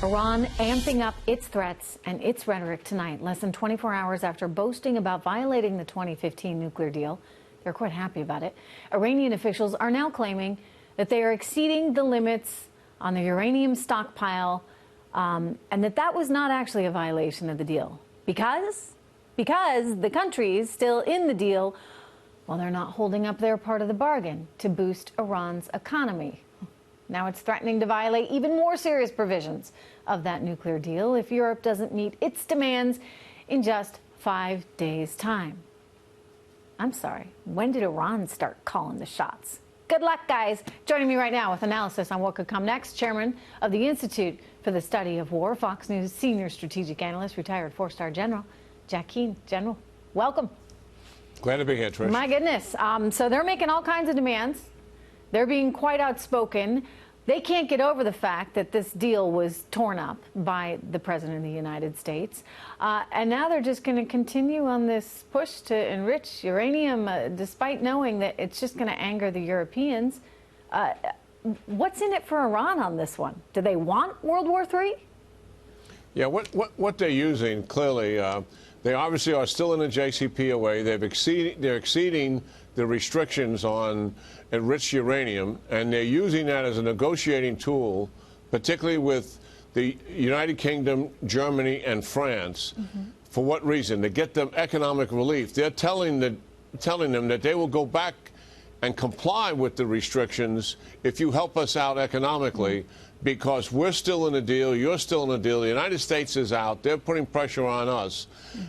Iran amping up its threats and its rhetoric tonight, less than 24 hours after boasting about violating the 2015 nuclear deal. They're quite happy about it. Iranian officials are now claiming that they are exceeding the limits on the uranium stockpile, and that was not actually a violation of the deal. Because the countries still in the deal, well, they're not holding up their part of the bargain to boost Iran's economy. Now it's threatening to violate even more serious provisions of that nuclear deal if Europe doesn't meet its demands in just 5 days' time. I'm sorry, when did Iran start calling the shots? Good luck, guys. Joining me right now with analysis on what could come next, Chairman of the Institute for the Study of War, Fox News senior strategic analyst, retired four-star General Jack Keane. General, welcome. Glad to be here, Trish. My goodness. So they're making all kinds of demands. They're being quite outspoken. They can't get over the fact that this deal was torn up by the President of the United States. And now they're just going to continue on this push to enrich uranium, despite knowing that it's just going to anger the Europeans. What's in it for Iran on this one? Do they want World War III? Yeah, what they're using, clearly, they obviously are still in the JCPOA. They're exceeding the restrictions on enriched uranium, and they're using that as a negotiating tool, particularly with the United Kingdom, Germany, and France. For what reason? To get them economic relief. They're telling them that they will go back and comply with the restrictions if you help us out economically, because we're still in the deal, you're still in the deal, the United States is out, they're putting pressure on us,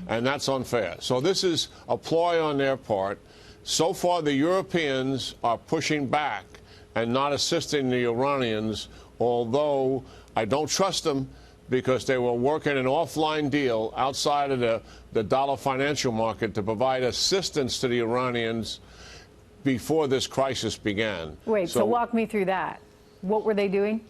and that's unfair. So this is a ploy on their part. So far, the Europeans are pushing back and not assisting the Iranians, although I don't trust them because they were working an offline deal outside of the dollar financial market to provide assistance to the Iranians before this crisis began. Wait, so walk me through that. What were they doing?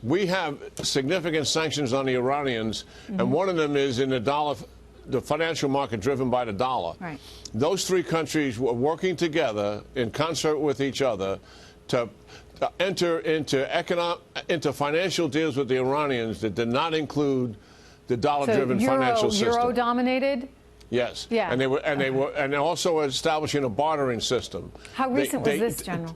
We have significant sanctions on the Iranians, and one of them is in the financial market driven by the dollar. Right. Those three countries were working together in concert with each other to enter into financial deals with the Iranians that did not include the dollar-driven financial system. Euro-dominated? Yes. Yeah. And they're also establishing a bartering system. How recent was this, General?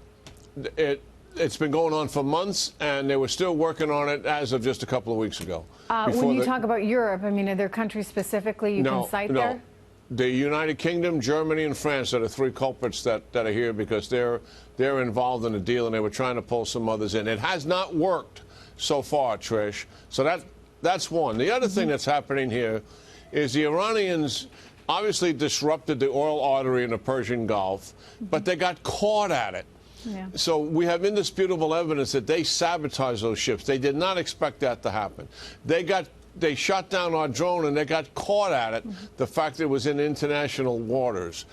It's been going on for months, and they were still working on it as of just a couple of weeks ago. When you talk about Europe, I mean, are there countries specifically you can cite there? The United Kingdom, Germany, and France are the three culprits that are here because they're involved in the deal, and they were trying to pull some others in. It has not worked so far, Trish. So that's one. The other thing that's happening here is the Iranians obviously disrupted the oil artery in the Persian Gulf, but they got caught at it. Yeah. So we have indisputable evidence that they sabotaged those ships. They did not expect that to happen. They shot down our drone and they got caught at it, the fact that it was in international waters.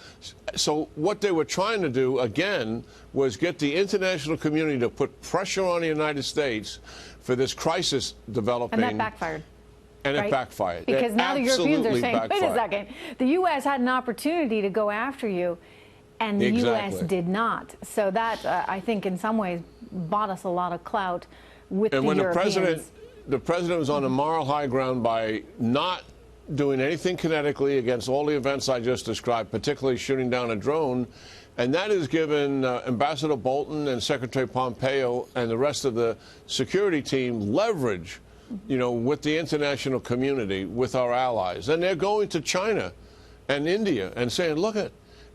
So what they were trying to do, again, was get the international community to put pressure on the United States for this crisis developing. And that backfired. And it backfired. Because now the Europeans are saying, backfired. wait a second, the U.S. had an opportunity to go after you, and the U.S. did not. So that, I think, in some ways, bought us a lot of clout with the Europeans. The president was on the moral high ground by not doing anything kinetically against all the events I just described, particularly shooting down a drone. And that has given Ambassador Bolton and Secretary Pompeo and the rest of the security team leverage, with the international community, with our allies. And they're going to China and India and saying, look,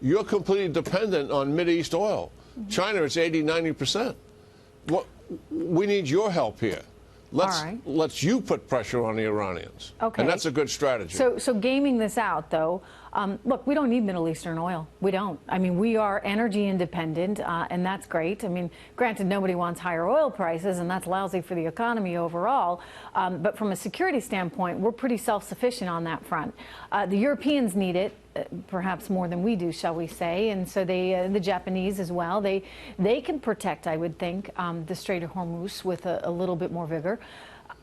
you're completely dependent on Mideast oil. China, it's 80–90%. We need your help here. Let's you put pressure on the Iranians. Okay. And that's a good strategy. So gaming this out, though, look, we don't need Middle Eastern oil. We don't. I mean, we are energy independent, and that's great. I mean, granted, nobody wants higher oil prices, and that's lousy for the economy overall. But from a security standpoint, we're pretty self-sufficient on that front. The Europeans need it. Perhaps more than we do, shall we say, and so the Japanese as well. They can protect, I would think, the Strait of Hormuz with a little bit more vigor.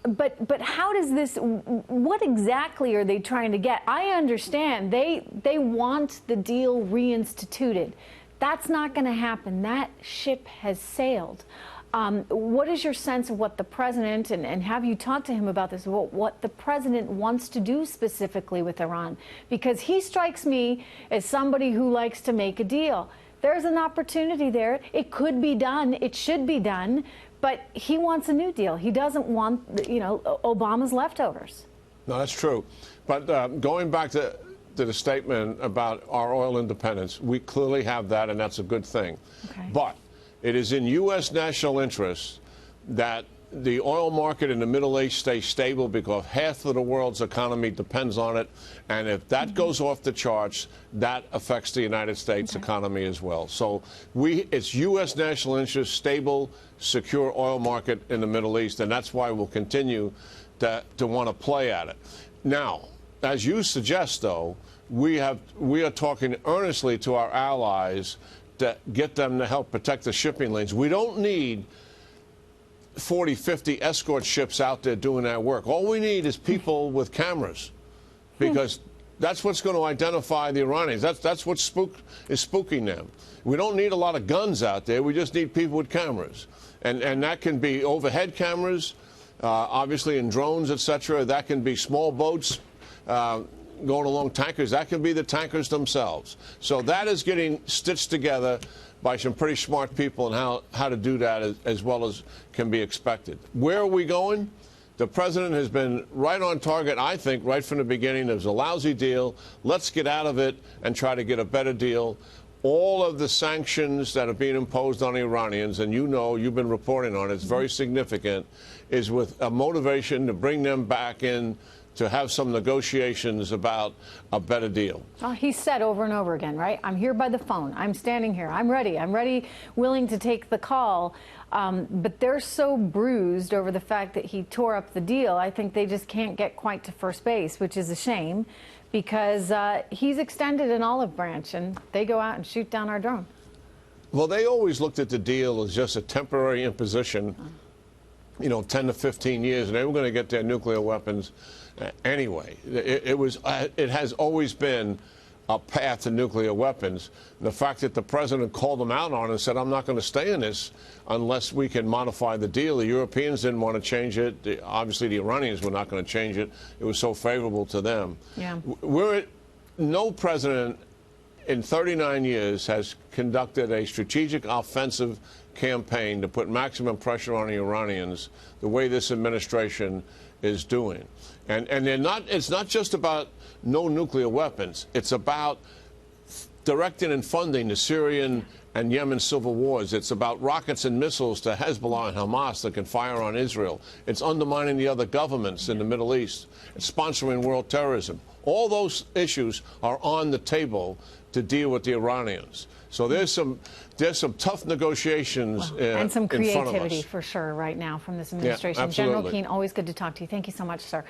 But how does this? What exactly are they trying to get? I understand they want the deal reinstituted. That's not going to happen. That ship has sailed. What is your sense of what the president, and have you talked to him about this, what the president wants to do specifically with Iran? Because he strikes me as somebody who likes to make a deal. There's an opportunity there. It could be done. It should be done. But he wants a new deal. He doesn't want, Obama's leftovers. No, that's true. But going back to the statement about our oil independence, we clearly have that, and that's a good thing. Okay. But it is in U.S. national interest that the oil market in the Middle East stays stable, because half of the world's economy depends on it. And if that goes off the charts, that affects the United States economy as well. So it's U.S. national interest, stable, secure oil market in the Middle East, and that's why we'll continue to want to play at it. Now, as you suggest, though, we are talking earnestly to our allies to get them to help protect the shipping lanes. We don't need 40, 50 escort ships out there doing that work. All we need is people with cameras, because that's what's going to identify the Iranians. That's what is spooking them. We don't need a lot of guns out there. We just need people with cameras. And that can be overhead cameras, obviously in drones, etc. That can be small boats going along tankers. That can be the tankers themselves. So that is getting stitched together by some pretty smart people, and how to do that as well as can be expected. Where are we going? The president has been right on target, I think, right from the beginning. It was a lousy deal. Let's get out of it and try to get a better deal. All of the sanctions that are being imposed on the Iranians, and you've been reporting on it, it's very significant, is with a motivation to bring them back in to have some negotiations about a better deal. Well, he said over and over again, right? I'm here by the phone. I'm standing here. I'm ready, willing to take the call. But they're so bruised over the fact that he tore up the deal. I think they just can't get quite to first base, which is a shame, because he's extended an olive branch, and they go out and shoot down our drone. Well, they always looked at the deal as just a temporary imposition, 10 to 15 years, and they were going to get their nuclear weapons anyway. It has always been a path to nuclear weapons. The fact that the president called them out on it and said, I'm not going to stay in this unless we can modify the deal. The Europeans didn't want to change it. Obviously, the Iranians were not going to change it. It was so favorable to them. Yeah. No president in 39 years has conducted a strategic offensive campaign to put maximum pressure on the Iranians the way this administration is doing. And it's not just about no nuclear weapons. It's about directing and funding the Syrian and Yemen civil wars. It's about rockets and missiles to Hezbollah and Hamas that can fire on Israel. It's undermining the other governments in the Middle East. It's sponsoring world terrorism. All those issues are on the table to deal with the Iranians. So there's some tough negotiations and some in front of us. creativity for sure right now from this administration. Yeah, absolutely. General Keane, always good to talk to you. Thank you so much, sir.